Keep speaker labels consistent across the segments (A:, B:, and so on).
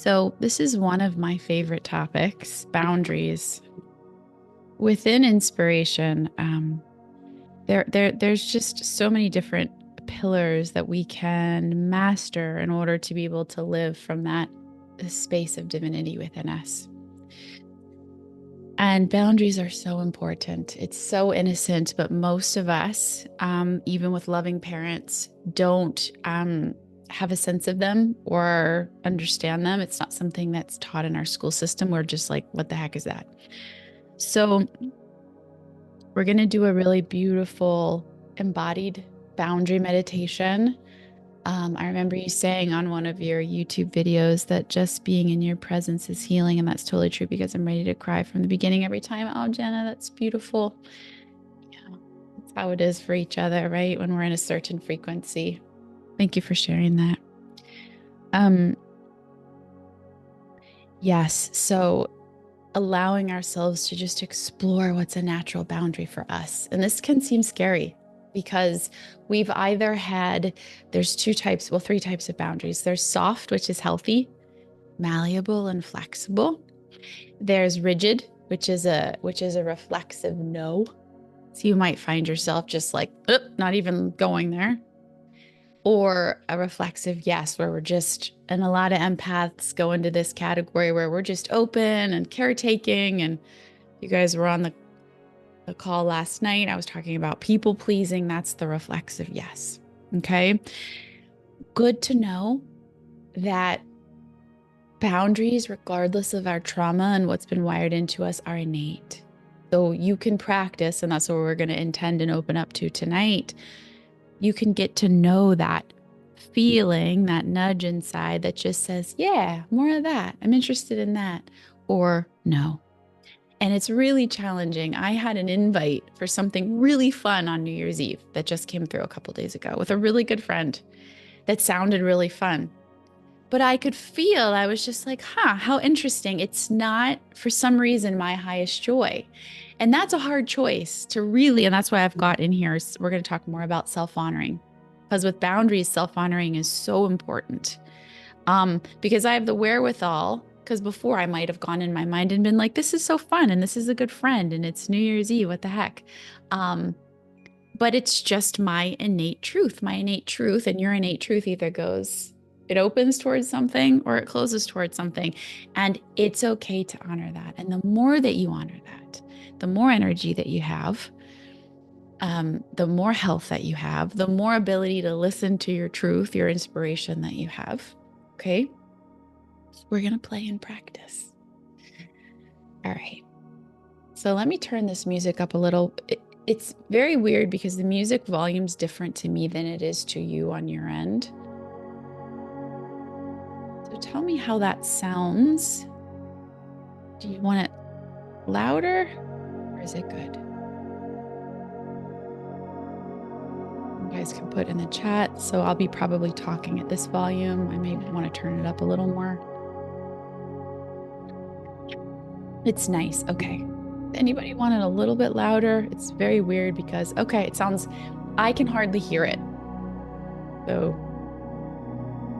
A: So this is one of my favorite topics, boundaries. Within inspiration, there's just so many different pillars that we can master in order to be able to live from that space of divinity within us. And boundaries are so important. It's so innocent, but most of us, even with loving parents, don't have a sense of them or understand them. It's not something that's taught in our school system. We're just like, what the heck is that? So we're going to do a really beautiful embodied boundary meditation. I remember you saying on one of your YouTube videos that just being in your presence is healing. And that's totally true because I'm ready to cry from the beginning every time. Oh, Jenna, that's beautiful. Yeah, that's how it is for each other, right? When we're in a certain frequency. Thank you for sharing that. Yes. So allowing ourselves to just explore what's a natural boundary for us. And this can seem scary because we've either had, there's three types of boundaries. There's soft, which is healthy, malleable and flexible. There's rigid, which is a reflexive no. So you might find yourself just like, not even going there. Or a reflexive yes, where we're just, and a lot of empaths go into this category where we're just open and caretaking. And you guys were on the call last night. I was talking about people pleasing. That's the reflexive yes. Okay. Good to know that boundaries, regardless of our trauma and what's been wired into us, are innate. So you can practice, and that's what we're going to intend and open up to tonight. You can get to know that feeling, that nudge inside that just says, yeah, more of that. I'm interested in that, or no. And it's really challenging. I had an invite for something really fun on New Year's Eve that just came through a couple days ago with a really good friend that sounded really fun. But I could feel, I was just like, how interesting. It's not, for some reason, my highest joy. And that's a hard choice to really, and that's why I've got in here, we're going to talk more about self-honoring. Because with boundaries, self-honoring is so important. Because I have the wherewithal, because before I might have gone in my mind and been like, this is so fun, and this is a good friend, and it's New Year's Eve, what the heck? But it's just my innate truth. My innate truth and your innate truth either goes, it opens towards something or it closes towards something. And it's okay to honor that. And the more that you honor that, the more energy that you have, the more health that you have, the more ability to listen to your truth, your inspiration that you have. Okay. So we're going to play and practice. All right. So let me turn this music up a little. It's very weird because the music volume's different to me than it is to you on your end. So tell me how that sounds. Do you want it louder or is it good? You guys can put in the chat. So I'll be probably talking at this volume. I may want to turn it up a little more. It's nice. Okay. Anybody want it a little bit louder? It's very weird because, okay, it sounds, I can hardly hear it. So,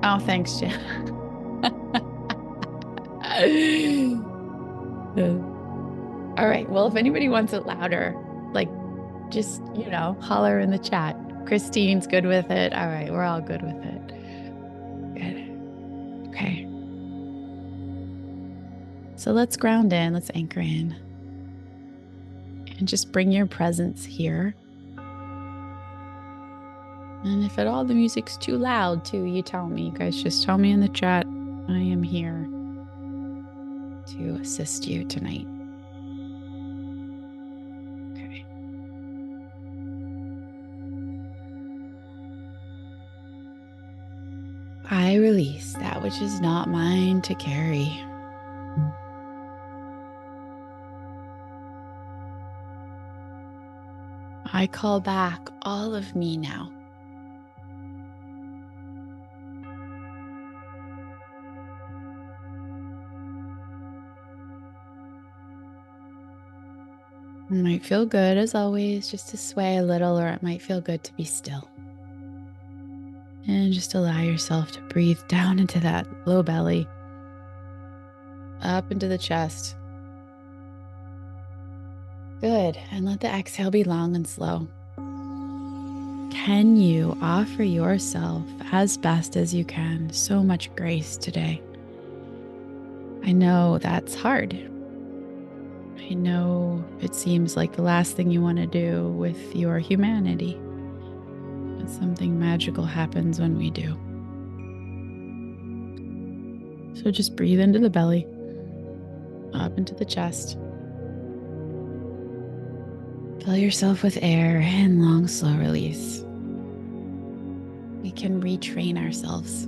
A: oh, thanks, Jen. All right. Well, if anybody wants it louder, like just, holler in the chat. Christine's good with it. All right. We're all good with it. Good. Okay. So let's ground in. Let's anchor in. And just bring your presence here. And if at all the music's too loud too, you tell me. You guys just tell me in the chat. I am here to assist you tonight. Okay. I release that which is not mine to carry. I call back all of me now. It might feel good, as always, just to sway a little, or it might feel good to be still. And just allow yourself to breathe down into that low belly. up into the chest. Good. And let the exhale be long and slow. Can you offer yourself as best as you can so much grace today? I know that's hard. I know it seems like the last thing you want to do with your humanity. But something magical happens when we do. So just breathe into the belly, up into the chest. Fill yourself with air and long, slow release. We can retrain ourselves.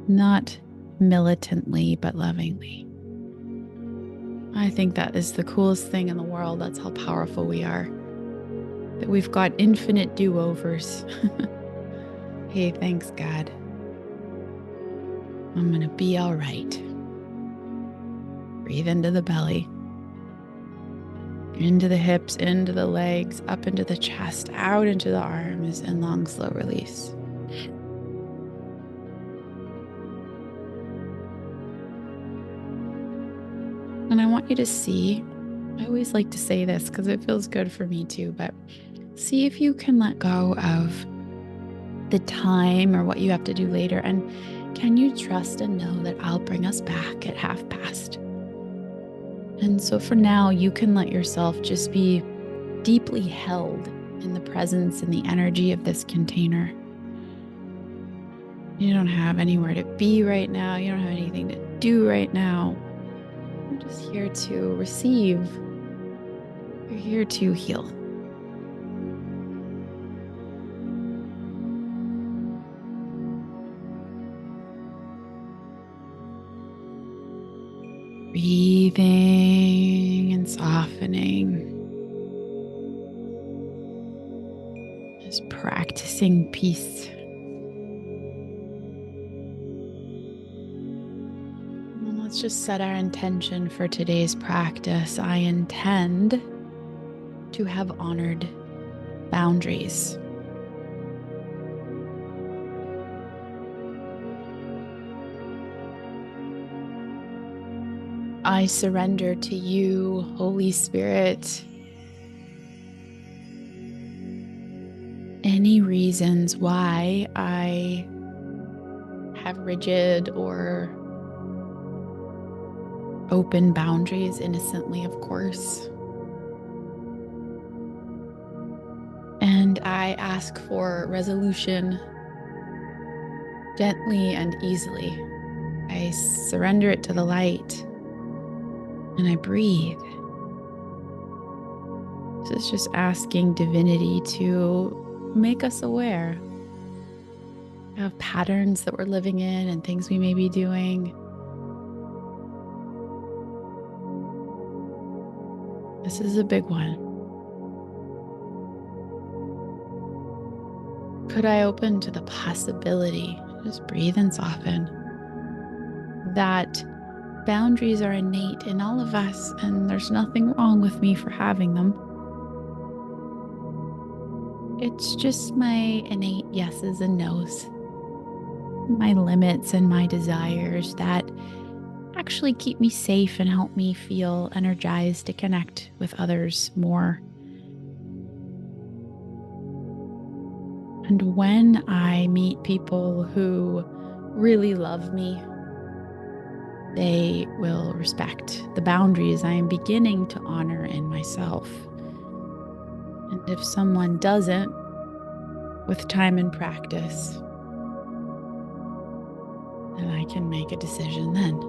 A: Not militantly, but lovingly. I think that is the coolest thing in the world. That's how powerful we are. That we've got infinite do-overs. Hey, thanks, God. I'm gonna be all right. Breathe into the belly. Into the hips, into the legs, up into the chest, out into the arms, and long, slow release. And I want you to see, I always like to say this because it feels good for me too, but see if you can let go of the time or what you have to do later. And can you trust and know that I'll bring us back at past? And so for now, you can let yourself just be deeply held in the presence and the energy of this container. You don't have anywhere to be right now. You don't have anything to do right now. I'm just here to receive. You're here to heal. Breathing and softening. Just practicing peace. And let's just set our intention for today's practice. I intend to have honored boundaries. I surrender to you, Holy Spirit, any reasons why I have rigid or open boundaries, innocently, of course. And I ask for resolution gently and easily. I surrender it to the light. And I breathe. This is just asking divinity to make us aware of patterns that we're living in and things we may be doing. This is a big one. Could I open to the possibility, just breathe and soften, that boundaries are innate in all of us, and there's nothing wrong with me for having them. It's just my innate yeses and nos, my limits and my desires that actually keep me safe and help me feel energized to connect with others more. And when I meet people who really love me, they will respect the boundaries I am beginning to honor in myself. And if someone doesn't, with time and practice, then I can make a decision then.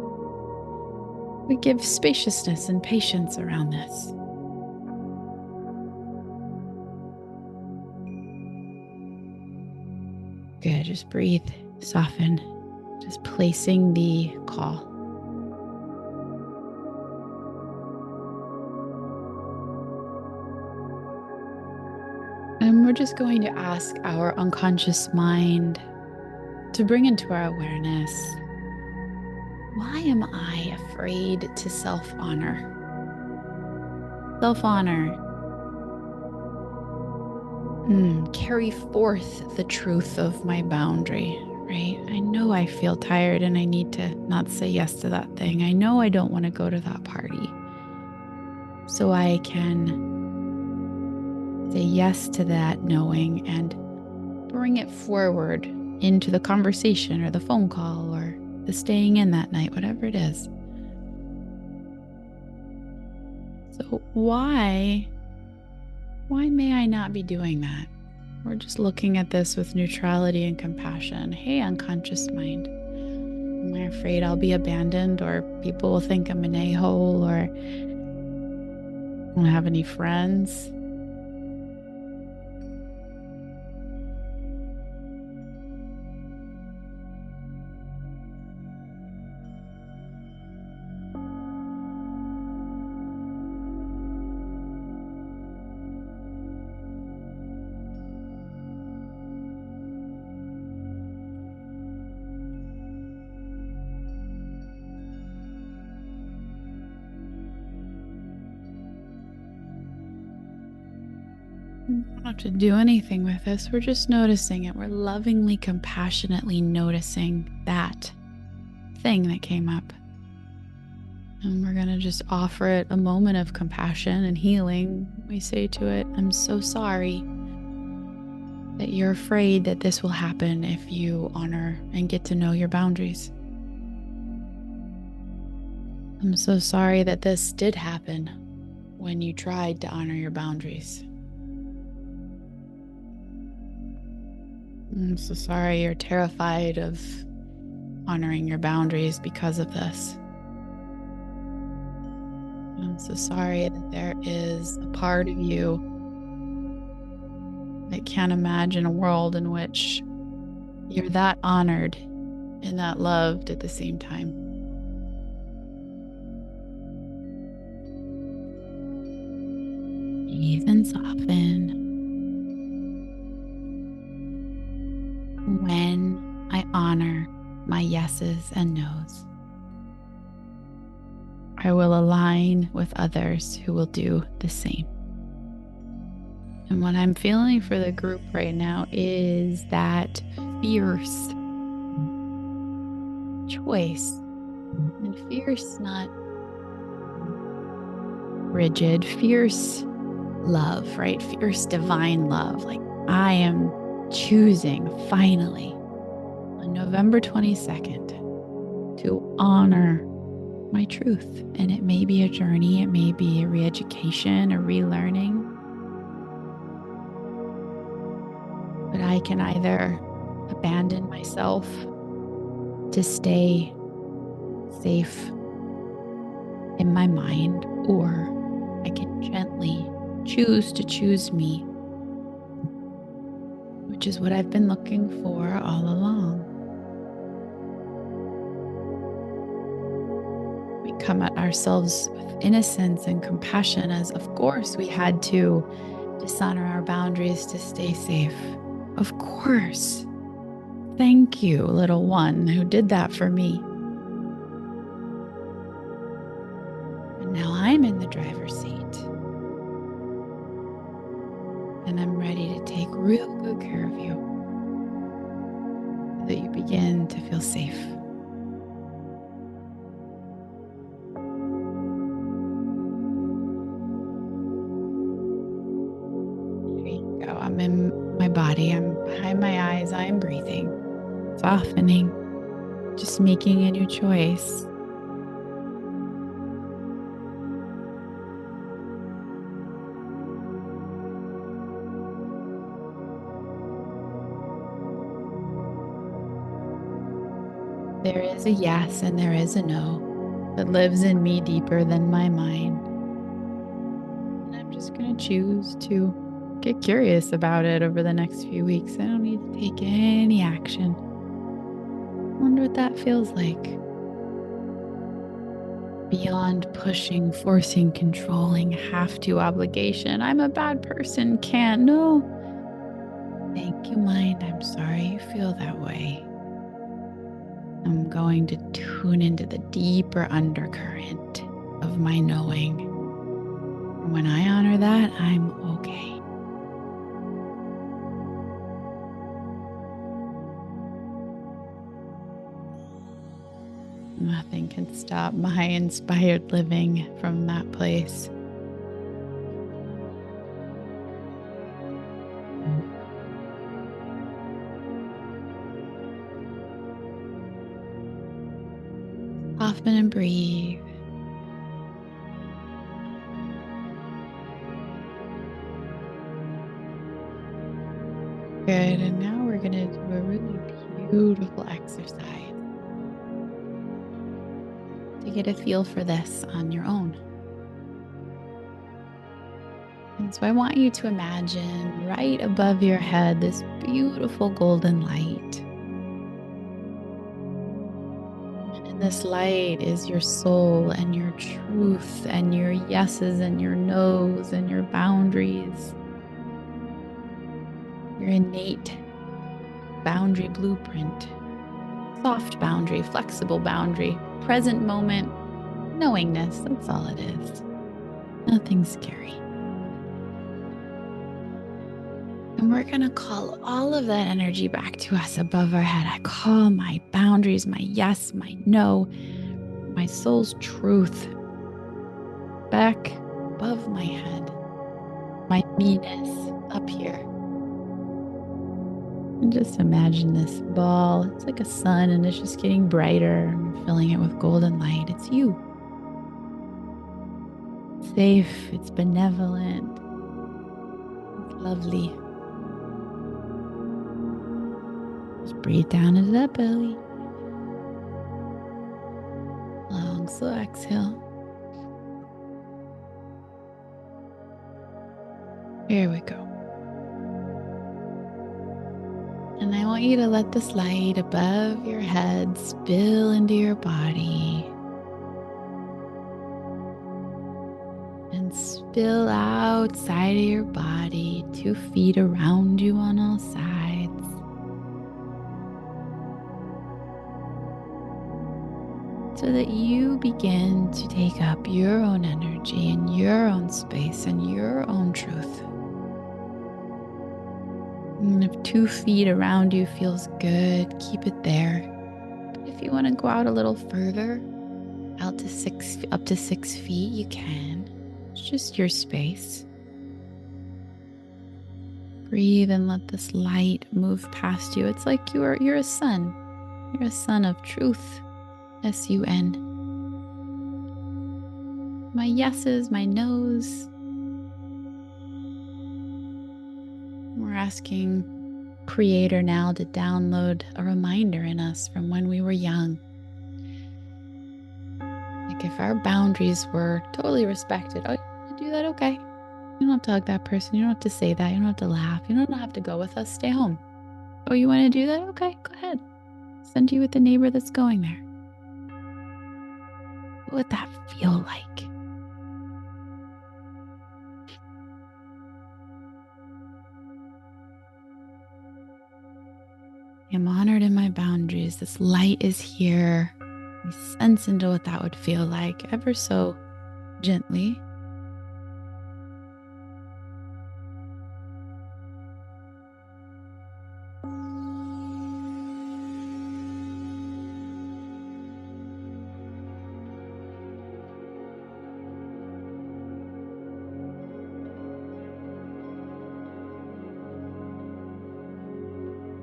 A: We give spaciousness and patience around this. Good, just breathe, soften, just placing the call. And we're just going to ask our unconscious mind to bring into our awareness, why am I afraid to self-honor? Self-honor. Carry forth the truth of my boundary. right? I know I feel tired and I need to not say yes to that thing. I know I don't want to go to that party. So I can say yes to that knowing and bring it forward into the conversation or the phone call or the staying in that night, whatever it is. So why may I not be doing that? We're just looking at this with neutrality and compassion. Hey, unconscious mind, am I afraid I'll be abandoned or people will think I'm an a-hole or I don't have any friends? We don't have to do anything with this. We're just noticing it. We're lovingly, compassionately noticing that thing that came up. And we're going to just offer it a moment of compassion and healing. We say to it, I'm so sorry that you're afraid that this will happen if you honor and get to know your boundaries. I'm so sorry that this did happen when you tried to honor your boundaries. I'm so sorry you're terrified of honoring your boundaries because of this. I'm so sorry that there is a part of you that can't imagine a world in which you're that honored and that loved at the same time. Breathe and soften. When I honor my yeses and nos, I will align with others who will do the same. And what I'm feeling for the group right now is that fierce choice. And fierce, not rigid, fierce love, right? Fierce divine love. Like I am choosing finally on November 22nd to honor my truth. And it may be a journey, it may be a re-education, a relearning. But I can either abandon myself to stay safe in my mind, or I can gently choose to choose me, which is what I've been looking for all along. We come at ourselves with innocence and compassion, as of course we had to dishonor our boundaries to stay safe. Of course. Thank you, little one who did that for me. And now I'm in the driver's seat. And I'm ready to take real good care of you so that you begin to feel safe. There you go. I'm in my body. I'm behind my eyes. I'm breathing, softening, just making a new choice. There is a yes and there is a no that lives in me deeper than my mind. And I'm just going to choose to get curious about it over the next few weeks. I don't need to take any action. I wonder what that feels like. Beyond pushing, forcing, controlling, have to, obligation. I'm a bad person, can't. No. Thank you, mind. I'm sorry you feel that way. I'm going to tune into the deeper undercurrent of my knowing. And when I honor that, I'm okay. Nothing can stop my inspired living from that place. Soften and breathe. Good. And now we're going to do a really beautiful exercise to get a feel for this on your own. And so I want you to imagine right above your head this beautiful golden light. And in this light is your soul and your truth and your yeses and your nos and your boundaries. Your innate boundary blueprint. Soft boundary, flexible boundary, present moment, knowingness. That's all it is. Nothing scary. And we're going to call all of that energy back to us above our head. I call my boundaries, my yes, my no, my soul's truth back above my head. My me-ness up here. And just imagine this ball. It's like a sun and it's just getting brighter. We're filling it with golden light. It's you. It's safe. It's benevolent. It's lovely. Just breathe down into that belly. Long, slow exhale. Here we go. And I want you to let this light above your head spill into your body and spill outside of your body, 2 feet around you on all sides. So that you begin to take up your own energy and your own space and your own truth. And if 2 feet around you feels good, keep it there. But if you want to go out a little further, out to up to 6 feet, you can. It's just your space. Breathe and let this light move past you. It's like you're a sun. You're a sun of truth. S-U-N. My yeses, my nos. We're asking Creator now to download a reminder in us from when we were young. Like if our boundaries were totally respected, oh, you want to do that? Okay. You don't have to hug that person. You don't have to say that. You don't have to laugh. You don't have to go with us. Stay home. Oh, you want to do that? Okay, go ahead. Send you with the neighbor that's going there. What would that feel like? I'm honored in my boundaries. This light is here. We sense into what that would feel like, ever so gently.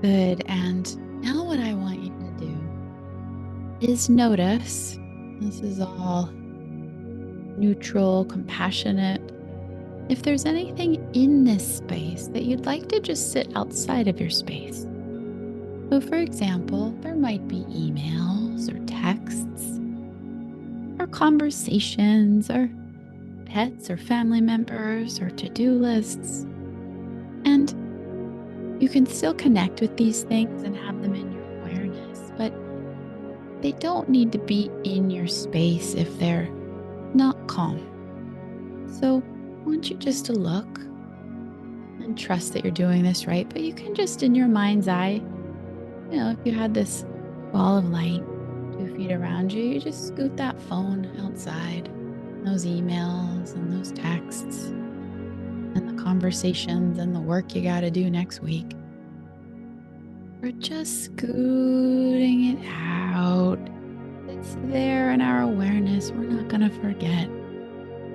A: Good. And now what I want you to do is notice, this is all neutral, compassionate. If there's anything in this space that you'd like to just sit outside of your space. So for example, there might be emails or texts or conversations or pets or family members or to-do lists. And you can still connect with these things and have them in your awareness, but they don't need to be in your space if they're not calm. So I want you just to look and trust that you're doing this right, but you can just in your mind's eye, if you had this ball of light 2 feet around you, you just scoot that phone outside, those emails and those texts and the conversations and the work you got to do next week. We're just scooting it out. it's there in our awareness. We're not going to forget.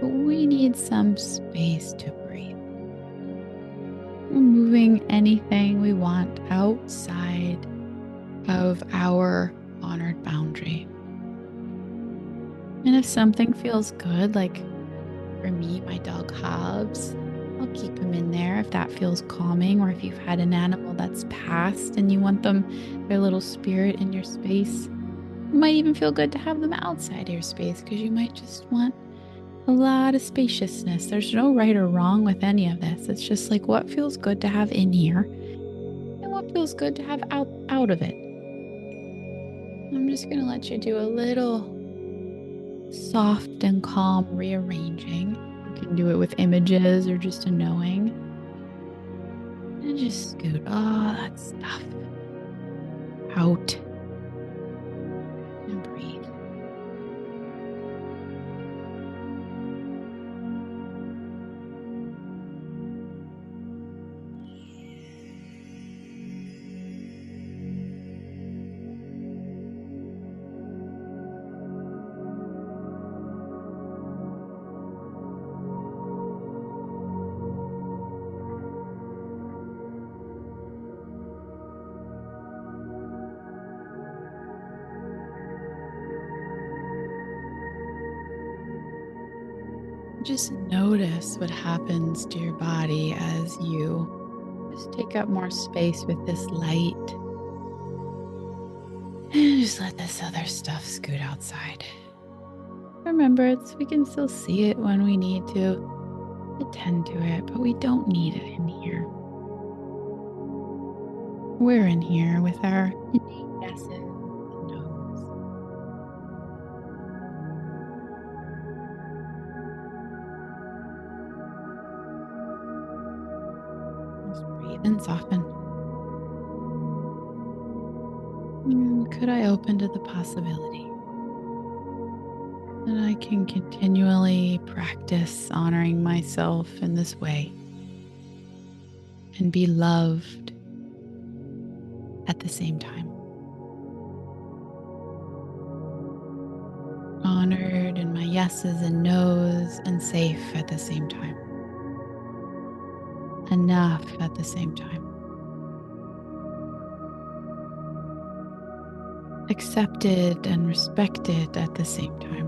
A: But we need some space to breathe. Removing anything we want outside of our honored boundary. And if something feels good, like for me, my dog Hobbs, I'll keep him in there if that feels calming, or if you've had an animal that's passed and you want their little spirit in your space. It might even feel good to have them outside your space because you might just want a lot of spaciousness. There's no right or wrong with any of this. It's just like what feels good to have in here and what feels good to have out of it. I'm just going to let you do a little soft and calm rearranging. You can do it with images or just a knowing. And just scoot all that stuff out and breathe. Just notice what happens to your body as you just take up more space with this light. And just let this other stuff scoot outside. Remember, we can still see it when we need to attend to it, but we don't need it in here. We're in here with our innate yeses and nos. Just breathe and soften. Could I open to the possibility that I can continually practice honoring myself in this way and be loved at the same time? Honored in my yeses and nos and safe at the same time. Enough at the same time. Accepted and respected at the same time.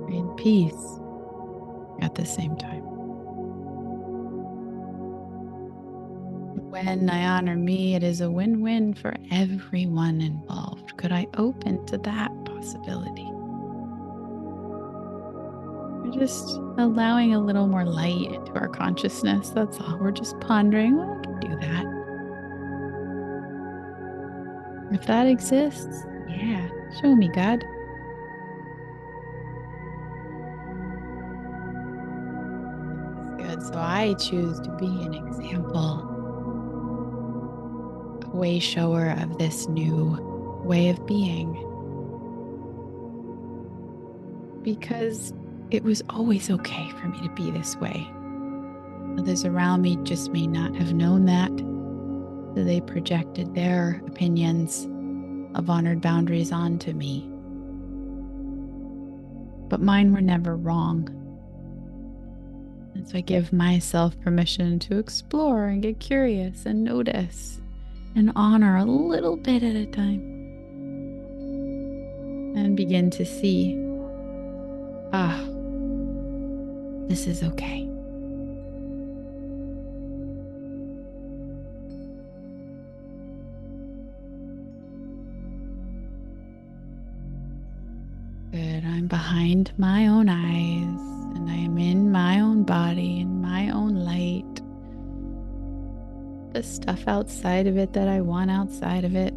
A: In peace at the same time. When I honor me, it is a win-win for everyone involved. Could I open to that possibility? We're just allowing a little more light into our consciousness. That's all. We're just pondering, well, I can do that. If that exists, yeah, show me, God. That's good. So I choose to be an example, a way shower of this new way of being. Because it was always okay for me to be this way. Others around me just may not have known that. So they projected their opinions of honored boundaries onto me. But mine were never wrong. And so I give myself permission to explore and get curious and notice and honor a little bit at a time. And begin to see, this is okay. Good. I'm behind my own eyes and I am in my own body, in my own light. The stuff outside of it that I want outside of it.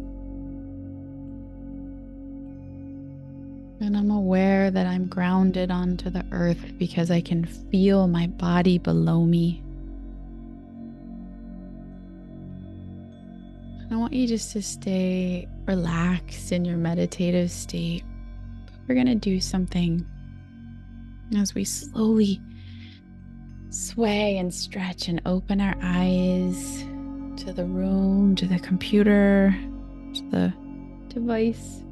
A: And I'm aware that I'm grounded onto the earth because I can feel my body below me. And I want you just to stay relaxed in your meditative state. We're going to do something as we slowly sway and stretch and open our eyes to the room, to the computer, to device.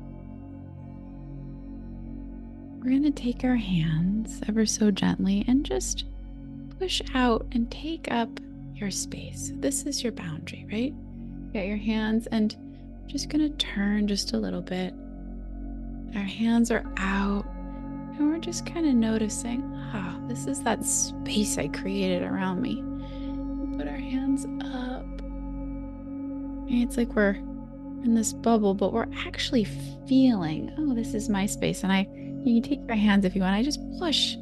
A: We're going to take our hands ever so gently and just push out and take up your space. This is your boundary, right? Get your hands and I'm just going to turn just a little bit. Our hands are out and we're just kind of noticing, this is that space I created around me. We put our hands up. It's like we're in this bubble, but we're actually feeling, this is my space. And you can take your hands if you want. I just push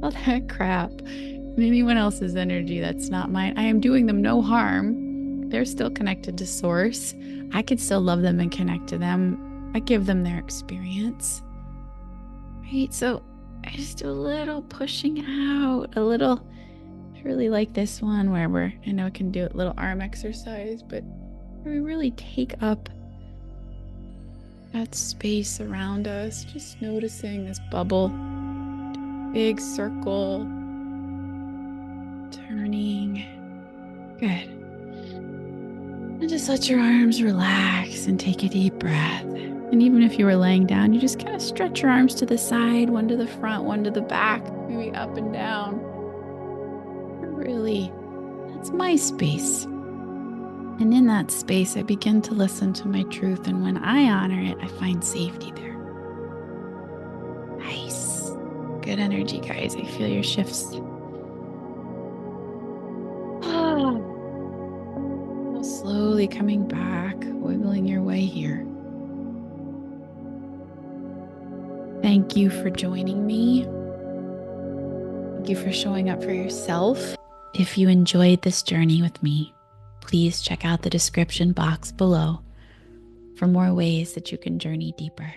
A: all that crap and anyone else's energy that's not mine. I am doing them no harm. They're still connected to source. I could still love them and connect to them. I give them their experience. Right? So I just do a little pushing out, a little. I really like this one where I know I can do a little arm exercise, but where we really take up that space around us, just noticing this bubble, big circle, turning. Good. And just let your arms relax and take a deep breath. And even if you were laying down, you just kind of stretch your arms to the side, one to the front, one to the back, maybe up and down. Really, that's my space. And in that space, I begin to listen to my truth. And when I honor it, I find safety there. Nice. Good energy, guys. I feel your shifts. Slowly coming back, wiggling your way here. Thank you for joining me. Thank you for showing up for yourself. If you enjoyed this journey with me, please check out the description box below for more ways that you can journey deeper.